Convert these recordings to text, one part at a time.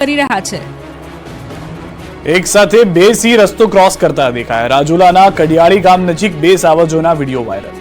કરી રહ્યા છે। એક સાથે બે સિંહ રસ્તો ક્રોસ કરતા દેખાયા। રાજુલાના કડિયાળી ગામ નજીક બે સાવજોના વિડીયો વાયરલ।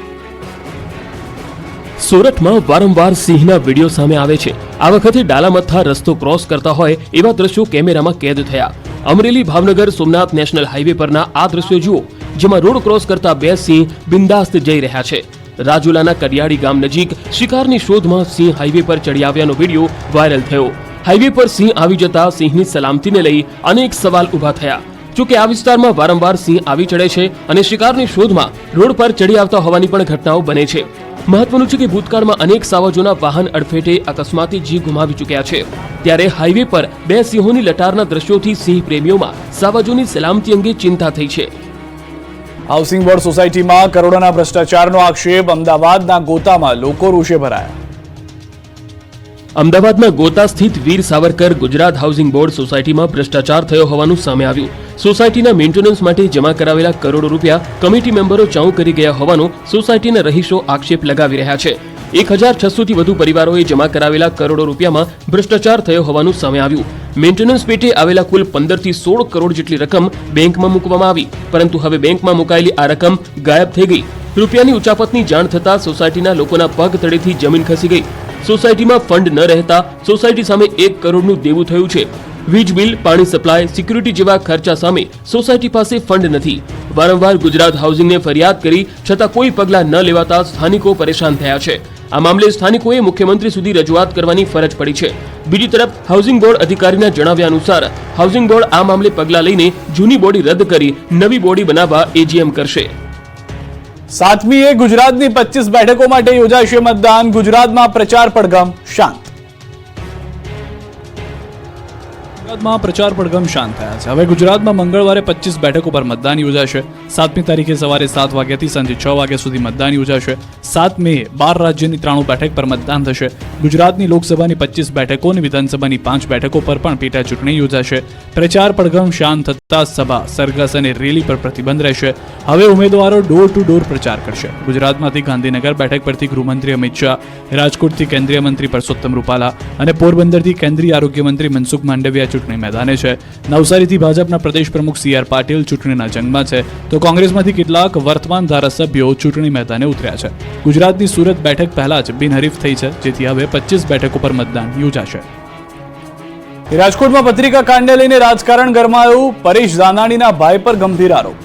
સુરતમાં વારંવાર સિંહના વિડીયો સામે આવે છે। આ વખતે ડાલામથ્થા રસ્તો ક્રોસ કરતા હોય એવા દ્રશ્યો કેમેરામાં કેદ થયા। અમરેલી ભાવનગર સોમનાથ નેશનલ હાઈવે પરના આ દ્રશ્યો જુઓ, જેમાં રોડ ક્રોસ કરતા બે સિંહ બિંદાસ્ત જઈ રહ્યા છે। રાજુલાના કડિયાળી ગામ નજીક શિકારની શોધમાં સિંહ હાઈવે પર ચડી આવ્યાનો વિડીયો વાયરલ થયો। હાઈવે પર સિંહ આવી જતા સિંહની સલામતીને લઈ અનેક સવાલ ઉભા થયા। જોકે આ વિસ્તારમાં વારંવાર સિંહ આવી ચડે છે અને શિકારની શોધમાં રોડ પર ચડી આવતા હોવાની પણ ઘટનાઓ બને છે। મહત્વનું છે કે ભૂતકાળમાં અનેક સાવજોના વાહન અડફેટે અકસ્માતે જીવ ગુમાવી ચૂક્યા છે, ત્યારે હાઈવે પર બે સિંહોની લટારના દ્રશ્યોથી સિંહ પ્રેમીઓમાં સાવજોની સલામતી અંગે ચિંતા થઈ છે। હાઉસિંગ બોર્ડ સોસાયટીમાં કરોડોના ભ્રષ્ટાચારનો આક્ષેપ। અમદાવાદના ગોતામાં લોકો રોષે ભરાયા। અમદાવાદના ગોતા સ્થિત વીર સાવરકર ગુજરાત હાઉસિંગ બોર્ડ સોસાયટીમાં ભ્રષ્ટાચાર થયો હોવાનું સામે આવ્યું। સોસાયટીના મેન્ટેનન્સ માટે જમા કરાવેલા કરોડો રૂપિયા કમિટી મેમ્બરો ચાઉ કરી ગયા હોવાનો સોસાયટીના રહીશો આક્ષેપ લગાવી રહ્યા છે। 1600 થી વધુ પરિવારોએ જમા કરાવેલા કરોડો રૂપિયામાં ભ્રષ્ટાચાર થયો હોવાનું સામે આવ્યું। મેન્ટેનન્સ પેટે આવેલા કુલ 15 થી 16 કરોડ જેટલી રકમ બેંકમાં મૂકવામાં આવી, પરંતુ હવે બેંકમાં મુકાયેલી આ રકમ ગાયબ થઈ ગઈ। રૂપિયાની ઉચાપતની જાણ થતા સોસાયટીના લોકોના પગ તળેથી જમીન ખસી ગઈ। સોસાયટીમાં ફંડ ન રહેતા સોસાયટી સામે 1 કરોડનું દેવું થયું છે। વીજ બિલ, પાણી સપ્લાય, સિક્યુરિટી જેવા ખર્ચા સામે સોસાયટી પાસે ફંડ નથી। વારંવાર ગુજરાત હાઉસિંગને ફરિયાદ કરી છતાં કોઈ પગલાં ન લેવાતા સ્થાનિકો પરેશાન થયા છે। આ મામલે સ્થાનિકોએ મુખ્યમંત્રી સુધી રજૂઆત કરવાની ફરજ પડી છે। બીજી તરફ હાઉસિંગ બોર્ડ અધિકારીના જણાવ્યા અનુસાર હાઉસિંગ બોર્ડ આ મામલે પગલાં લઈને જૂની બોડી રદ કરી નવી બોડી બનાવવા એજીએમ કરશે। 7મીએ ગુજરાતની 25 બેઠકો માટે યોજાશે મતદાન। ગુજરાતમાં પ્રચાર પડઘમ શાંત। ગુજરાતમાં પ્રચાર પડઘમ શાંત થયા છે। હવે ગુજરાતમાં મંગળવારે 25 બેઠકો પર મતદાન યોજાશે। 7મી તારીખે સવારે 7 વાગ્યાથી સાંજે 6 વાગ્યા સુધી મતદાન યોજાશે। 7 મે 12 રાજ્યની 93 બેઠક પર મતદાન થશે। ગુજરાતની લોકસભાની 25 બેઠકો અને વિધાનસભાની 5 બેઠકો પર પણ પેટા ચૂંટણી યોજાશે। પ્રચાર પડઘમ શાંત થતા સભા, સરઘસ અને રેલી પર પ્રતિબંધ રહેશે। હવે ઉમેદવારો ડોર ટુ ડોર પ્રચાર કરશે। ગુજરાતમાંથી ગાંધીનગર બેઠક પરથી ગૃહમંત્રી અમિત શાહ, રાજકોટથી કેન્દ્રીય મંત્રી પરસોત્તમ રૂપાલા અને પોરબંદરથી કેન્દ્રીય આરોગ્ય મંત્રી મનસુખ માંડવિયા ચૂંટણી મેદાને છે। નવસારીથી ભાજપના પ્રદેશ પ્રમુખ CR પાટીલ ચૂંટણીના જંગમાં છે, તો કોંગ્રેસમાંથી કેટલાક વર્તમાન ધારાસભ્યો ચૂંટણી મેદાને ઉતર્યા છે। ગુજરાતની સુરત બેઠક પહેલા જ બિનહરીફ થઈ છે, જેથી હવે 25 બેઠકો પર મતદાન યોજાશે। રાજકોટમાં પત્રિકા કાંડને લઈને રાજકારણ ગરમાયું। પરેશ ધાનાણીના ભાઈ પર ગંભીર આરોપ।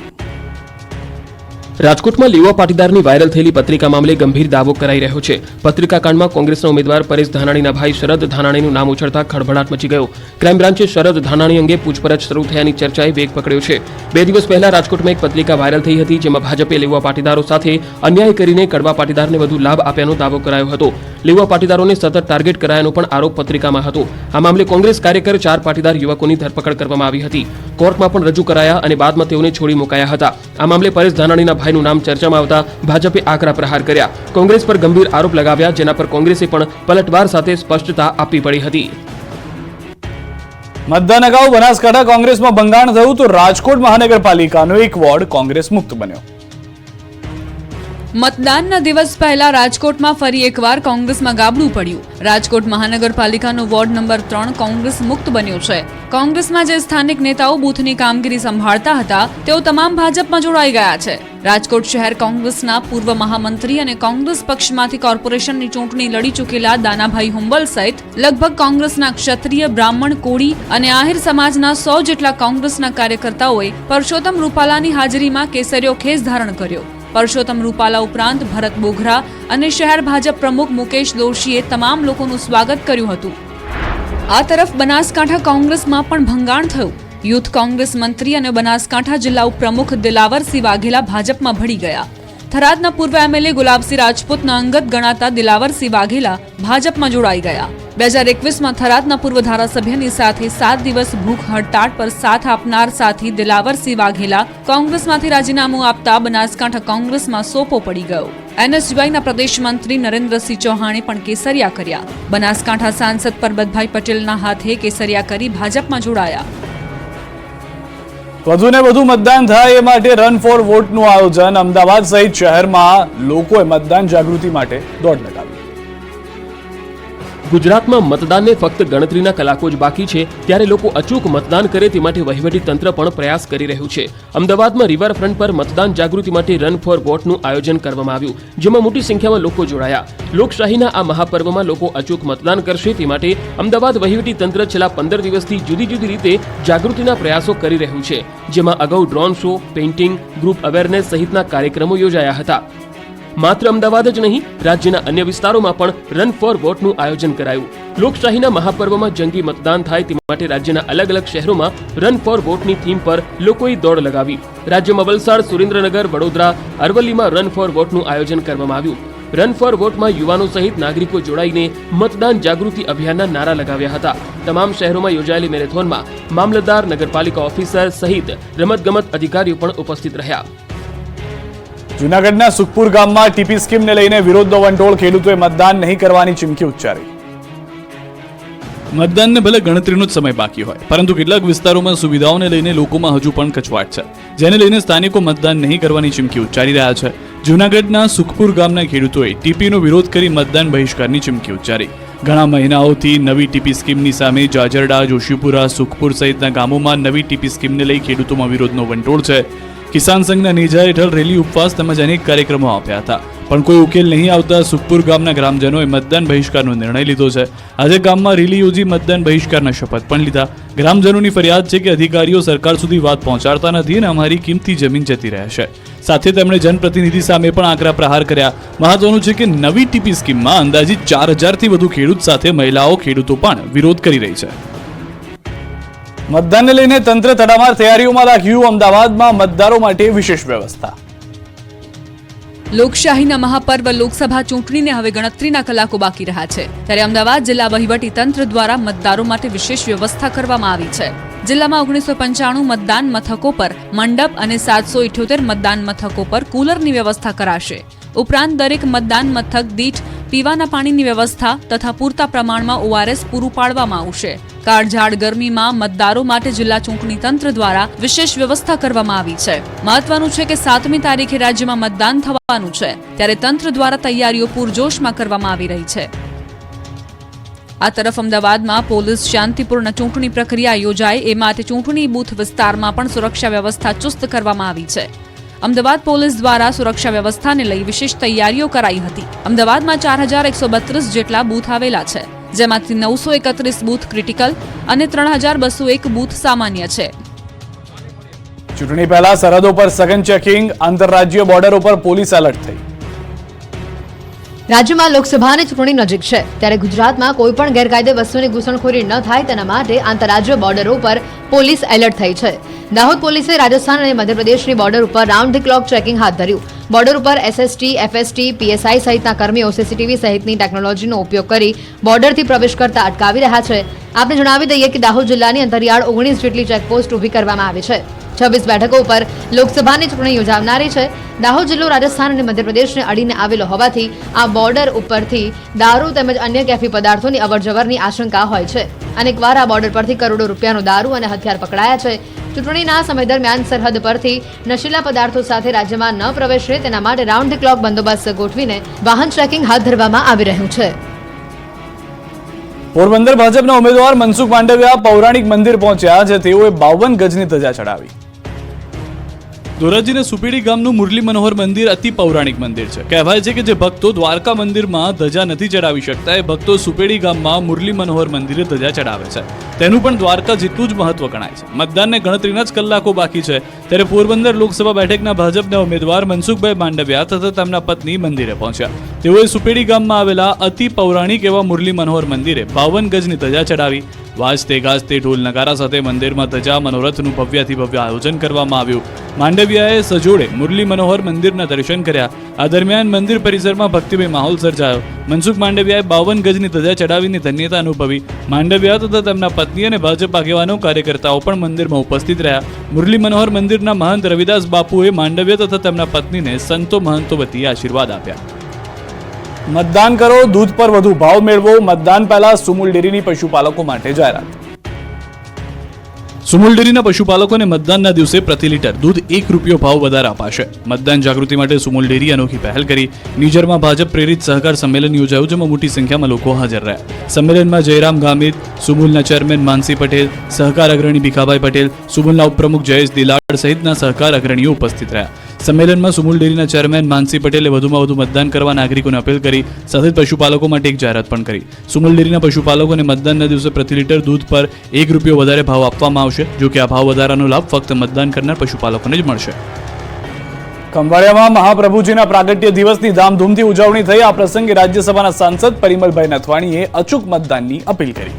રાજકોટમાં લેવા પાટીદારની વાયરલ થયેલી પત્રિકા મામલે ગંભીર દાવો કરાઈ રહ્યો છે। પત્રિકા કાંડમાં કોંગ્રેસના ઉમેદવાર પરેશ ધાનાણીના ભાઈ શરદ ધાનાણીનું નામ ઉછળતા ખળભળાટ મચી ગયો। ક્રાઇમ બ્રાન્ચે શરદ ધાનાણી અંગે પૂછપરછ શરૂ થયાની ચર્ચાએ વેગ પકડ્યો છે। 2 દિવસ પહેલા રાજકોટમાં એક પત્રિકા વાયરલ થઈ હતી, જેમાં ભાજપે લેવા પાટીદારો સાથે અન્યાય કરીને કડવા પાટીદારને વધુ લાભ આપ્યાનો દાવો કરાયો હતો। લેવા પાટીદારોને સતત ટાર્ગેટ કરાયાનો પણ આરોપ પત્રિકામાં હતો। આ મામલે કોંગ્રેસ કાર્યકર 4 પાટીદાર યુવકોની ધરપકડ કરવામાં આવી હતી, કોર્ટમાં પણ રજૂ કરાયા અને બાદમાં તેઓને છોડી મુકાયા હતા। આ મામલે પરેશ ધાનાણીના ભાઈનું નામ ચર્ચામાં આવતા ભાજપે આકરા પ્રહાર કર્યા, કોંગ્રેસ પર ગંભીર આરોપ લગાવ્યા, જેના પર કોંગ્રેસે પણ પલટવાર સાથે સ્પષ્ટતા આપવી પડી હતી। મતદાન અગાઉ બનાસકાંઠા કોંગ્રેસમાં ભંગાણ થયું તો રાજકોટ મહાનગરપાલિકાનો એક વોર્ડ કોંગ્રેસ મુક્ત બન્યો। મતદાનના દિવસ પહેલા રાજકોટમાં ફરી એકવાર કોંગ્રેસમાં ગાબડું પડ્યું। રાજકોટ મહાનગરપાલિકાનો વોર્ડ નંબર 3 કોંગ્રેસ મુક્ત બન્યો છે। કોંગ્રેસમાં જે સ્થાનિક નેતાઓ બૂથની કામગીરી સંભાળતા હતા, તેઓ તમામ ભાજપમાં જોડાઈ ગયા છે। રાજકોટ શહેર કોંગ્રેસના પૂર્વ મહામંત્રી અને કોંગ્રેસ પક્ષમાંથી કોર્પોરેશનની ચૂંટણી લડી ચૂકેલા દાનાભાઈ હુંબલ સહિત લગભગ કોંગ્રેસના ક્ષત્રિય, બ્રાહ્મણ, કોળી અને આહિર સમાજના 100 જેટલા કોંગ્રેસના કાર્યકર્તાઓએ પરસોત્તમ રૂપાલાની હાજરીમાં કેસરીયો ખેસ ધારણ કર્યો। પરસોત્તમ રૂપાલા ઉપરાંત ભરત બોઘરા અને શહેર ભાજપ પ્રમુખ મુકેશ દોશીએ તમામ લોકોનું સ્વાગત કર્યું હતું। આ તરફ બનાસકાંઠા કોંગ્રેસમાં પણ ભંગાણ થયું। યુથ કોંગ્રેસ મંત્રી અને બનાસકાંઠા જિલ્લા ઉપપ્રમુખ દિલાવરસિંહ વાઘેલા ભાજપમાં ભળી ગયા। થરાદના પૂર્વ MLA ગુલાબસિંહ રાજપૂતના અંગત ગણાતા દિલાવરસિંહ વાઘેલા ભાજપમાં જોડાઈ ગયા। 2021માં થરાદના પૂર્વ ધારાસભ્યની સાથે 7 દિવસ ભૂખ હડતાળ પર સાથ આપનાર સાથી દિલાવરસિંહ વાઘેલા કોંગ્રેસમાંથી રાજીનામું આપતા બનાસકાંઠા કોંગ્રેસમાં સોપો પડી ગયો। NSYના પ્રદેશ મંત્રી નરેન્દ્રસિંહ ચૌહાણે પણ કેસરિયા કર્યા। બનાસકાંઠા સાંસદ પરબતભાઈ પટેલના હાથે કેસરિયા કરી ભાજપમાં જોડાયા। વધુને વધુ મતદાન થાય એ માટે રન ફોર વોટનું આયોજન। અમદાવાદ સહિત શહેરમાં લોકોએ મતદાન જાગૃતિ માટે દોડ લગાવી। ગુજરાતમાં મતદાનને ફક્ત ગણતરીના કલાકો જ બાકી છે ત્યારે લોકો અચૂક મતદાન કરે તે માટે વહીવટી તંત્ર પણ પ્રયાસ કરી રહ્યું છે. અમદાવાદમાં રિવરફ્રન્ટ પર મતદાન જાગૃતિ માટે રન ફોર વોટનું આયોજન કરવામાં આવ્યું, જેમાં મોટી સંખ્યામાં લોકો જોડાયા. લોકશાહીના આ મહાપર્વમાં લોકો અચૂક મતદાન કરશે તે માટે અમદાવાદ વહીવટી તંત્ર છેલ્લા 15 દિવસથી જુદી જુદી રીતે જાગૃતિના પ્રયાસો કરી રહ્યું છે, જેમાં અગાઉ drone show, painting, group awareness સહિતના કાર્યક્રમો યોજાયા હતા. માત્ર અમદાવાદ જ નહીં, રાજ્યના અન્ય વિસ્તારોમાં પણ રન ફોર વોટનું આયોજન કરાયું. લોકશાહીના મહાપર્વમાં જંગી મતદાન થાય તે માટે રાજ્યના અલગ અલગ શહેરોમાં રન ફોર વોટની થીમ પર લોકોએ દોડ લગાવી. રાજ્યમાં વલસાડ, સુરેન્દ્રનગર, વડોદરા, અરવલ્લીમાં રન ફોર વોટનું આયોજન કરવામાં આવ્યું. રન ફોર વોટમાં યુવાનો સહિત નાગરિકો જોડાઈને મતદાન જાગૃતિ અભિયાનના નારા લગાવ્યા હતા. તમામ શહેરોમાં યોજાયેલી મેરેથોનમાં મામલતદાર, નગરપાલિકા ઓફિસર સહિત રમતગમત અધિકારીઓ પણ ઉપસ્થિત રહ્યા. જૂનાગઢના સુખપુર ગામમાં ટીપી સ્કીમને લઈને વિરોધનો વંટોળ, ખેડૂતોએ મતદાન નહીં કરવાની ચીમકી ઉચ્ચારી. મતદાનને ભલે ગણતરીનો જ સમય બાકી હોય, પરંતુ કેટલાક વિસ્તારોમાં સુવિધાઓને લઈને લોકોમાં હજુ પણ કચવાટ છે, જેને લઈને સ્થાનિકો મતદાન નહીં કરવાની ચીમકી ઉચ્ચારી રહ્યા છે. જૂનાગઢના સુખપુર ગામના ખેડૂતોએ ટીપીનો વિરોધ કરી મતદાન બહિષ્કારની ચીમકી ઉચ્ચારી. ઘણા મહિનાઓથી નવી ટીપી સ્કીમની સામે જાજરડા, જોશીપુરા, સુખપુર સહિતના ગામોમાં નવી ટીપી સ્કીમને લઈ ખેડૂતોમાં વિરોધનો વંટોળ છે. કિસાન સંઘના નેજા હેઠળ રેલી, ઉપવાસ તેમજ અનેક કાર્યક્રમો આપ્યા હતા, પણ કોઈ ઉકેલ નહીં આવતા સુખપુર ગામના ગ્રામજનોએ મતદાન બહિષ્કારનો નિર્ણય લીધો છે. આજે ગામમાં રેલી યોજી મતદાન બહિષ્કારના શપથ પણ લીધા. ગ્રામજનોની ફરિયાદ છે કે અધિકારીઓ સરકાર સુધી વાત પહોંચાડતા નથી અને અમારી કિંમતી જમીન જતી રહે છે. સાથે તેમણે જનપ્રતિનિધિ સામે પણ આકરા પ્રહાર કર્યા. મહત્વનું છે કે નવી ટીપી સ્કીમમાં અંદાજિત 4000થી વધુ ખેડૂત સાથે મહિલાઓ, ખેડૂતો પણ વિરોધ કરી રહી છે. મતદાનને લઈને તંત્ર તડામાર તૈયારીઓમાં રાખ્યું. અમદાવાદમાં મતદારો માટે વિશેષ વ્યવસ્થા. લોકશાહીના મહાપર્વ લોકસભા ચૂંટણીને હવે ગણતરીના કલાકો બાકી રહ્યા છે, ત્યારે અમદાવાદ જિલ્લા વહીવટી તંત્ર દ્વારા મતદારો માટે વિશેષ વ્યવસ્થા કરવામાં આવી છે. જિલ્લામાં 1995 મતદાન મથકો પર મંડપ અને 778 મતદાન મથકો પર કુલરની વ્યવસ્થા કરાશે. ઉપરાંત દરેક મતદાન મથક દીઠ પીવાના પાણીની વ્યવસ્થા તથા પૂરતા પ્રમાણમાં ORS પૂરું પાડવામાં આવશે. કાળઝાળ ગરમીમાં મતદારો માટે જિલ્લા ચૂંટણી તંત્ર દ્વારા વિશેષ વ્યવસ્થા કરવામાં આવી છે. મહત્વનું છે કે 7મી તારીખે રાજ્યમાં મતદાન થવાનું છે, ત્યારે તંત્ર દ્વારા તૈયારીઓ પૂરજોશમાં કરવામાં આવી રહી છે. આ તરફ અમદાવાદમાં પોલીસ શાંતિપૂર્ણ ચૂંટણી પ્રક્રિયા યોજાય એ માટે ચૂંટણી બૂથ વિસ્તારમાં પણ સુરક્ષા વ્યવસ્થા ચુસ્ત કરવામાં આવી છે. અમદાવાદ પોલીસ દ્વારા સુરક્ષા વ્યવસ્થાને લઈ વિશેષ તૈયારીઓ કરાઈ હતી. અમદાવાદમાં 4132 જેટલા બૂથ આવેલા છે, જેમાંથી 931 બૂથ ક્રિટિકલ અને 3201 બૂથ સામાન્ય છે. ચૂંટણી પહેલા સરહદો પર સઘન ચેકિંગ, આંતરરાજ્ય બોર્ડરો પર પોલીસ એલર્ટ થઈ. રાજ્યમાં લોકસભાની ચૂંટણી નજીક છે, ત્યારે ગુજરાતમાં કોઈ પણ ગેરકાયદે વસ્તુની ઘૂસણખોરી ન થાય તેના માટે આંતરરાજ્ય બોર્ડરો પર પોલીસ એલર્ટ થઈ છે. દાહોદ પોલીસે રાજસ્થાન અને મધ્યપ્રદેશની બોર્ડર ઉપર રાઉન્ડ ધી ક્લોક ચેકિંગ હાથ ધર્યું. બોર્ડર ઉપર SST, FST, PSI સહિતના કર્મીઓ CCTV સહિતની ટેકનોલોજીનો ઉપયોગ કરી બોર્ડરથી પ્રવેશ કરતા અટકાવી રહ્યા છે. આપણે જણાવી દઈએ કે દાહોદ જિલ્લાની અંતરિયાળ 19 જેટલી ચેકપોસ્ટ ઊભી કરવામાં આવી છે. 26 બેઠકો ઉપર લોકસભાની ચૂંટણી યોજાનારી છે. દાહોદ જિલ્લો રાજસ્થાન અને મધ્યપ્રદેશને અડીને આવેલો હોવાથી આ બોર્ડર ઉપરથી દારૂ તેમજ અન્ય કેફી પદાર્થોની અવરજવરની આશંકા હોય છે. અનેકવાર આ બોર્ડર પરથી કરોડો રૂપિયાનો દારૂ અને હથિયાર પકડાયા છે. ચૂંટણીના સમય દરમિયાન સરહદ પરથી નશીલા પદાર્થો સાથે રાજ્યમાં ન પ્રવેશે તેના માટે રાઉન્ડ ધી ક્લોક બંદોબસ્ત ગોઠવીને વાહન ચેકિંગ હાથ ધરવામાં આવી રહ્યું છે. પોરબંદર ભાજપના ઉમેદવાર મનસુખ માંડવિયા પૌરાણિક મંદિર પહોંચ્યા, જે તેઓએ 52 ગજની ધજા ચડાવી. ધોરાજીના સુપેડી ગામનું મુરલી મનોહર મંદિર અતિ પૌરાણિક મંદિર છે. કહેવાય છે કે જે ભક્તો દ્વારકા મંદિરમાં ધજા નથી ચડાવી શકતા, એ ભક્તો સુપેડી ગામમાં મુરલી મનોહર મંદિરે ધજા ચડાવે છે. તેનું પણ દ્વારકા જેટલું જ મહત્વ ગણાય છે. મતદાનને ગણતરીના જ કલાકો બાકી છે, ત્યારે પોરબંદર લોકસભા બેઠકના ભાજપના ઉમેદવાર મનસુખભાઈ માંડવિયા તથા તેમના પત્ની મંદિરે પહોંચ્યા. તેઓએ સુપેડી ગામમાં આવેલા અતિ પૌરાણિક એવા મુરલી મનોહર મંદિરે 52 ગજની ધજા ચડાવી. વાજતે ગાજતે ઢોલ નગારા સાથે મંદિરમાં ધજા મનોરથનું ભવ્યાથી ભવ્ય આયોજન કરવામાં આવ્યું. માંડવિયાએ સજોડે મુરલી મનોહર મંદિરના દર્શન કર્યા. આ દરમિયાન મંદિર પરિસરમાં ભક્તિમય માહોલ સર્જાયો. મનસુખ માંડવિયાએ 52 ગજની ધજા ચડાવીને ધન્યતા અનુભવી. માંડવિયા તથા તેમના પત્ની અને ભાજપ આગેવાનો, કાર્યકર્તાઓ પણ મંદિરમાં ઉપસ્થિત રહ્યા. મુરલી મનોહર મંદિરના મહંત રવિદાસ બાપુએ માંડવિયા તથા તેમના પત્નીને સંતો મહંતો વતી આશીર્વાદ આપ્યા. મતદાન કરો, દૂધ પર વધુ ભાવ મેળવો. મતદાન પહેલા સુમુલ ડેરીની પશુપાલકો માટે જાહેરાત. સુમુલ ડેરીના પશુપાલકોને મતદાનના દિવસે પ્રતિ લીટર દૂધ ₹1 ભાવ વધારે અપાશે. મતદાન જાગૃતિ માટે સુમુલ ડેરી અનોખી પહેલ કરી. નિઝરમાં ભાજપ પ્રેરિત સહકાર સંમેલન યોજાયું, જેમાં મોટી સંખ્યામાં લોકો હાજર રહ્યા. સંમેલનમાં જયરામ ગામિત, સુમુલના ચેરમેન માનસી પટેલ, સહકાર અગ્રણી ભીખાભાઈ પટેલ, સુમુલના ઉપપ્રમુખ જયેશ દિલાડ સહિતના સહકાર અગ્રણીઓ ઉપસ્થિત રહ્યા. સંમેલનમાં સુમુલ ડેરીના ચેરમેન માનસી પટેલે વધુમાં વધુ મતદાન કરવા નાગરિકોને અપીલ કરી. સાથે જ પશુપાલકો માટે એક જાહેરાત પણ કરી. સુમુલ ડેરીના પશુપાલકોને મતદાનના દિવસે પ્રતિ લીટર દૂધ પર ₹1 વધારે ભાવ આપવામાં આવશે. જો કે આ ભાવ વધારાનો લાભ ફક્ત મતદાન કરનાર પશુપાલકોને જ મળશે. ખંભાળિયામાં મહાપ્રભુજીના પ્રાગટ્ય દિવસની ધામધૂમથી ઉજવણી થઈ. આ પ્રસંગે રાજ્યસભાના સાંસદ પરિમલભાઈ નથવાણીએ અચૂક મતદાનની અપીલ કરી.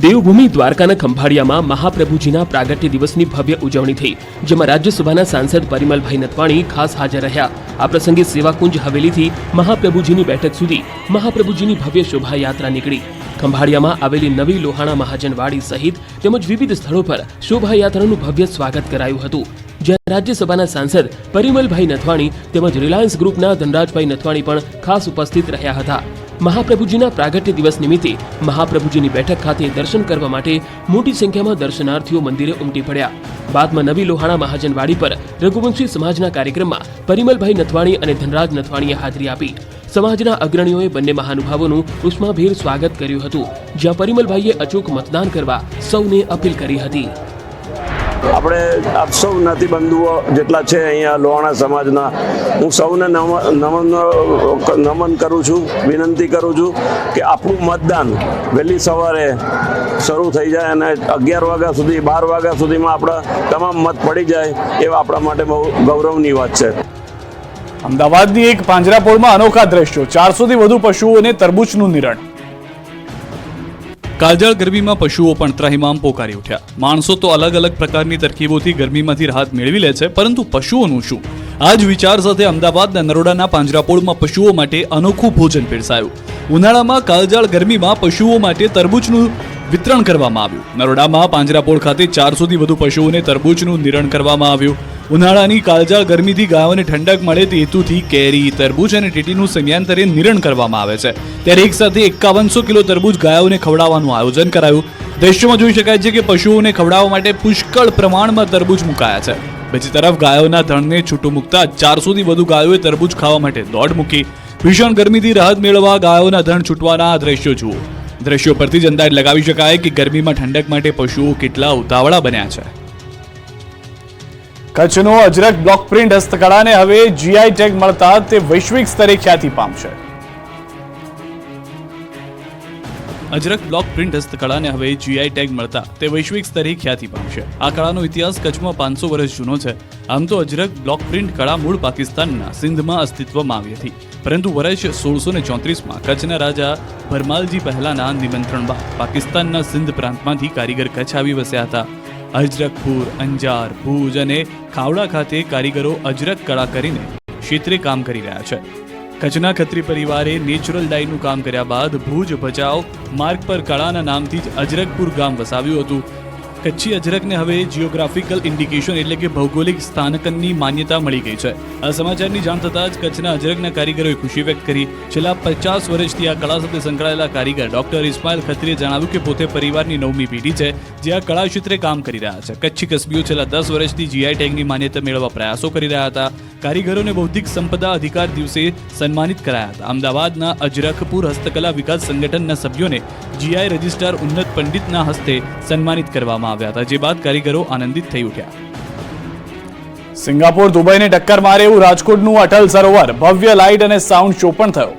દેવભૂમિ દ્વારકાના ખંભાળિયામાં મહાપ્રભુજીના પ્રાગટ્ય દિવસની ભવ્ય ઉજવણી થઈ, જેમાં રાજ્યસભાના સાંસદ પરિમલભાઈ નથવાણી ખાસ હાજર રહ્યા. આ પ્રસંગે સેવાકુંજ હવેલીથી મહાપ્રભુજીની બેઠક સુધી મહાપ્રભુજીની ભવ્ય શોભાયાત્રા નીકળી. ખંભાળિયામાં આવેલી નવી લોહાણા મહાજનવાડી સહિત તેમજ વિવિધ સ્થળો પર શોભાયાત્રાનું ભવ્ય સ્વાગત કરાયું હતું, જ્યાં રાજ્યસભાના સાંસદ પરિમલભાઈ નથવાણી તેમજ રિલાયન્સ ગ્રુપના ધનરાજભાઈ નથવાણી પણ ખાસ ઉપસ્થિત રહ્યા હતા. મહાપ્રભુજીના પ્રાગટ્ય દિવસ નિમિત્તે મહાપ્રભુજીની બેઠક ખાતે દર્શન કરવા માટે મોટી સંખ્યામાં દર્શનાર્થીઓ મંદિરે ઉમટી પડ્યા. બાદમાં નવી લોહાણા મહાજનવાડી પર રઘુવંશી સમાજના કાર્યક્રમમાં પરિમલભાઈ નથવાણી અને ધનરાજ નથવાણીએ હાજરી આપી. સમાજના અગ્રણીઓએ બંને મહાનુભાવોનું ઉષ્માભેર સ્વાગત કર્યું હતું, જ્યાં પરિમલભાઈએ અચૂક મતદાન કરવા સૌને અપીલ કરી હતી. આપણે આપ સૌ જ્ઞાતિબંધુઓ જેટલા છે અહીંયા લોહાણા સમાજના, હું સૌને નમન કરું છું, વિનંતી કરું છું કે આપણું મતદાન વહેલી સવારે શરૂ થઈ જાય અને 11 વાગ્યા સુધી 12 વાગ્યા સુધીમાં આપણા તમામ મત પડી જાય એવા આપણા માટે બહુ ગૌરવની વાત છે. અમદાવાદની એક પાંજરાપોળમાં અનોખા દ્રશ્યો. 400થી વધુ પશુઓને તરબૂચનું નિરણ. કાળઝાળ ગરમીમાં પશુઓ પણ ત્રાહિમામ પોકારી ઉઠ્યા. માણસો તો અલગ અલગ પ્રકારની તરકીબોથી ગરમીમાંથી રાહત મેળવી લે છે, પરંતુ પશુઓનું શું? આ જ વિચાર સાથે અમદાવાદના નરોડાના પાંજરાપોળમાં પશુઓ માટે અનોખું ભોજન પીરસાયું. ઉનાળામાં કાળઝાળ ગરમીમાં પશુઓ માટે તરબૂચનું વિતરણ કરવામાં આવ્યું. નરોડામાં પાંજરાપોળ ખાતે 400થી વધુ પશુઓને તરબૂચનું નિરણ કરવામાં આવ્યું. ઉનાળાની કાળઝાળ ગરમીથી ગાયોને ઠંડક મળે તે હેતુથી કેરી, તરબૂચ અને ટીટીનું સમયાંતરે નિરણ કરવામાં આવે છે. ત્યારે એક સાથે 5100 કિલો તરબૂચ ગાયોને ખવડાવવાનું આયોજન કરાયું. દ્રશ્યોમાં જોઈ શકાય છે કે પશુઓને ખવડાવવા માટે પુષ્કળ પ્રમાણમાં તરબૂચ મુકાયા છે. બીજી તરફ ગાયોના ધણને છૂટું મૂકતા 400થી વધુ ગાયોએ તરબૂચ ખાવા માટે દોડ મૂકી. ભીષણ ગરમીથી રાહત મેળવવા ગાયોના ધણ છૂટવાના આ દ્રશ્યો જુઓ. દ્રશ્યો પરથી જ અંદાજ લગાવી શકાય કે ગરમીમાં ઠંડક માટે પશુઓ કેટલા ઉતાવળા બન્યા છે. કચ્છનો અજરક બ્લોક પ્રિન્ટ હસ્તકળાને હવે જીઆઈ ટેગ મળતા તે વૈશ્વિક સ્તરે ખ્યાતિ પામશે. અજરક બ્લોક પ્રિન્ટ હસ્તકળાને હવે જીઆઈ ટેગ મળતા તે વૈશ્વિક સ્તરે ખ્યાતિ પામશે. આ કળાનો ઇતિહાસ કચ્છમાં 500 વર્ષ જૂનો છે. આમ તો અજરક બ્લોક પ્રિન્ટ કળા મૂળ પાકિસ્તાનના સિંધમાં અસ્તિત્વમાં આવી હતી, પરંતુ વર્ષ 1634માં કચ્છના રાજા ભરમાલજી પહેલાના નિમંત્રણ બાદ પાકિસ્તાનના સિંધ પ્રાંતમાંથી કારીગર કચ્છ આવી વસ્યા હતા. અજરકપુર, અંજાર, ભુજ અને ખાવડા ખાતે કારીગરો અજરક કળા કરીને ક્ષેત્રે કામ કરી રહ્યા છે. કચ્છના ખત્રી પરિવારે નેચરલ ડાયનું કામ કર્યા બાદ ભુજ ભચાઉ માર્ગ પર કળાના નામથી જ અજરકપુર ગામ વસાવ્યું હતું. કચ્છી અજરકને હવે જિયોગ્રાફિકલ ઇન્ડિકેશન એટલે કે ભૌગોલિક સ્થાનકનની માન્યતા મળી ગઈ છે. આ સમાચારની જાણ થતાં જ કચ્છના અજરકના કારીગરોએ ખુશી વ્યક્ત કરી. છેલ્લા 50 વર્ષથી આ કળા સાથે સંકળાયેલા કારીગર ડોક્ટર ઇસ્માઇલ ખત્રીએ જણાવ્યું કે પોતે પરિવારની 9મી પેઢી છે જે આ કળા ક્ષેત્રે કામ કરી રહ્યા છે. કચ્છી કસબીઓ છેલ્લા 10 વર્ષથી જીઆઈ ટેગની માન્યતા મેળવવા પ્રયાસો કરી રહ્યા હતા. કારીગરોને બૌદ્ધિક સંપદા અધિકાર દિવસે સન્માનિત કરાયા હતા. અમદાવાદના અજરકપુર હસ્તકલા વિકાસ સંગઠનના સભ્યોને જીઆઈ રજિસ્ટ્રાર ઉન્નત પંડિતના હસ્તે સન્માનિત કરવામાં આવ્યા હતા, જે બાદ કારીગરો આનંદિત થઈ ઉઠ્યા. સિંગાપોર દુબઈને ટક્કર મારે એવું રાજકોટનું અટલ સરોવર. ભવ્ય લાઇટ અને સાઉન્ડ શો પણ થયો.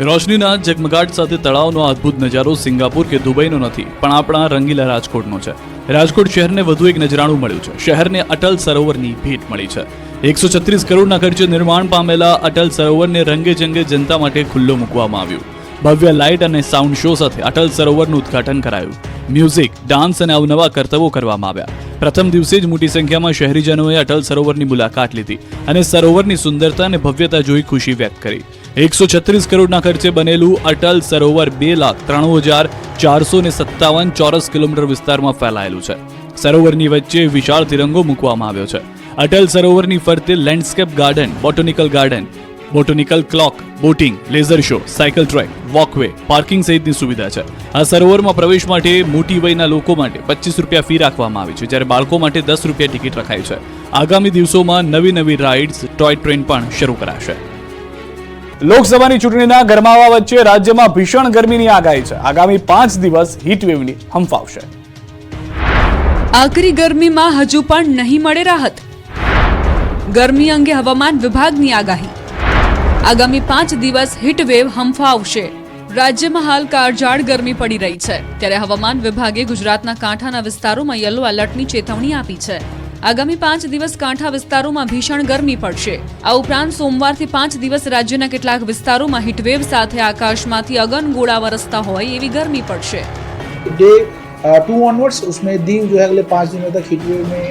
રોશનીના ઝગમગાટ સાથે તળાવનો અદ્ભુત નજારો સિંગાપુર કે દુબઈનો નથી, પણ આપણા રંગીલા રાજકોટનો છે. રાજકોટ શહેરને વધુ એક નજરાણું મળ્યું છે. શહેરને અટલ સરોવરની ભેટ મળી છે. 136 કરોડના ખર્ચે નિર્માણ પામેલા અટલ સરોવરને રંગે ચંગે જનતા માટે ખુલ્લો મૂકવામાં આવ્યું. ભવ્ય લાઇટ અને સાઉન્ડ શો સાથે અટલ સરોવરનું ઉદ્ઘાટન કરાયું. મ્યુઝિક, ડાન્સ અને અવનવા કરતબો કરવામાં આવ્યા. પ્રથમ દિવસે જ મોટી સંખ્યામાં શહેરીજનોએ અટલ સરોવરની મુલાકાત લીધી અને સરોવરની સુંદરતા અને ભવ્યતા જોઈ ખુશી વ્યક્ત કરી. 136 કરોડના ખર્ચે બનેલું અટલ સરોવર 2,93,457 ચોરસ કિલોમીટર વિસ્તારમાં ફેલાયેલું છે. સરોવરની વચ્ચે વિશાળ તિરંગો મૂકવામાં આવ્યો છે. અટલ સરોવરની ફરતે landscape garden, botanical garden, botanical clock, boating, laser show, cycle track, walkway, parking સહિતની સુવિધા છે. આ સરોવરમાં પ્રવેશ માટે મોટી વયના લોકો માટે 25 રૂપિયા ફી રાખવામાં આવી છે, જ્યારે બાળકો માટે 10 રૂપિયા ટિકિટ રખાઈ છે. આગામી દિવસોમાં નવી રાઇડ્સ, ટોય ટ્રેન પણ શરૂ કરાશે. લોકસભાની ચૂંટણીના ગરમાવા વચ્ચે રાજ્યમાં ભીષણ ગરમીની આગાહી છે. આગામી 5 દિવસ હીટવેવની હંફાવશે. આકરી ગરમીમાં હજુ પણ નહીં મળે રાહત. ગરમી અંગે હવામાન વિભાગની આગાહી. આગામી 5 દિવસ હીટવેવ હંફાવશે. રાજ્યમાં હાલ કાળઝાળ ગરમી પડી રહી છે, ત્યારે હવામાન વિભાગે ગુજરાતના કાંઠાના વિસ્તારોમાં યલો એલર્ટની ચેતવણી આપી છે. આગામી 5 દિવસ કાંઠા વિસ્તારોમાં ભીષણ ગરમી પડશે. આ ઉપરાંત સોમવારથી 5 દિવસ રાજ્યના કેટલાક વિસ્તારોમાં હીટવેવ સાથે આકાશમાંથી અગનગોળા વરસતા હોય એવી ગરમી પડશે. डे 2 ऑनवर्ड्स उसमें दीव जो है अगले 5 दिनों तक हीटवेव में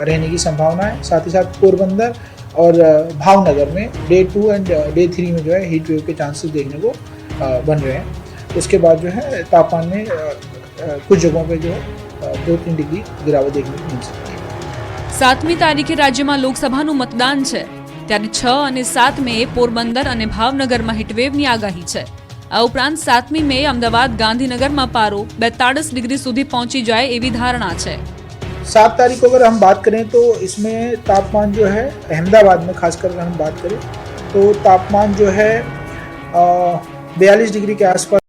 रहने की संभावना है. साथ ही साथ पोरबंदर और भावनगर में डे 2 एंड डे 3 में जो है हीटवेव के चांसेस देखने को बन रहे हैं. उसके बाद जो है तापमान में कुछ जगहों पे जो है 2-3 डिग्री गिरावट देखने को मिल सकती है. 7મી તારીખે રાજ્યમાં લોકસભાનું મતદાન છે, ત્યારે 6 અને 7 મે પોરબંદર અને ભાવનગરમાં હીટવેવની આગાહી છે. આ ઉપરાંત 7મી મે અમદાવાદ, ગાંધીનગરમાં પારો 42 ડિગ્રી સુધી પહોંચી જાય एवी धारणा है. 7 तारीख को अगर हम बात करें तो इसमें तापमान जो है अहमदाबाद में खासकर अगर हम बात करें तो तापमान जो है 42 डिग्री के आसपास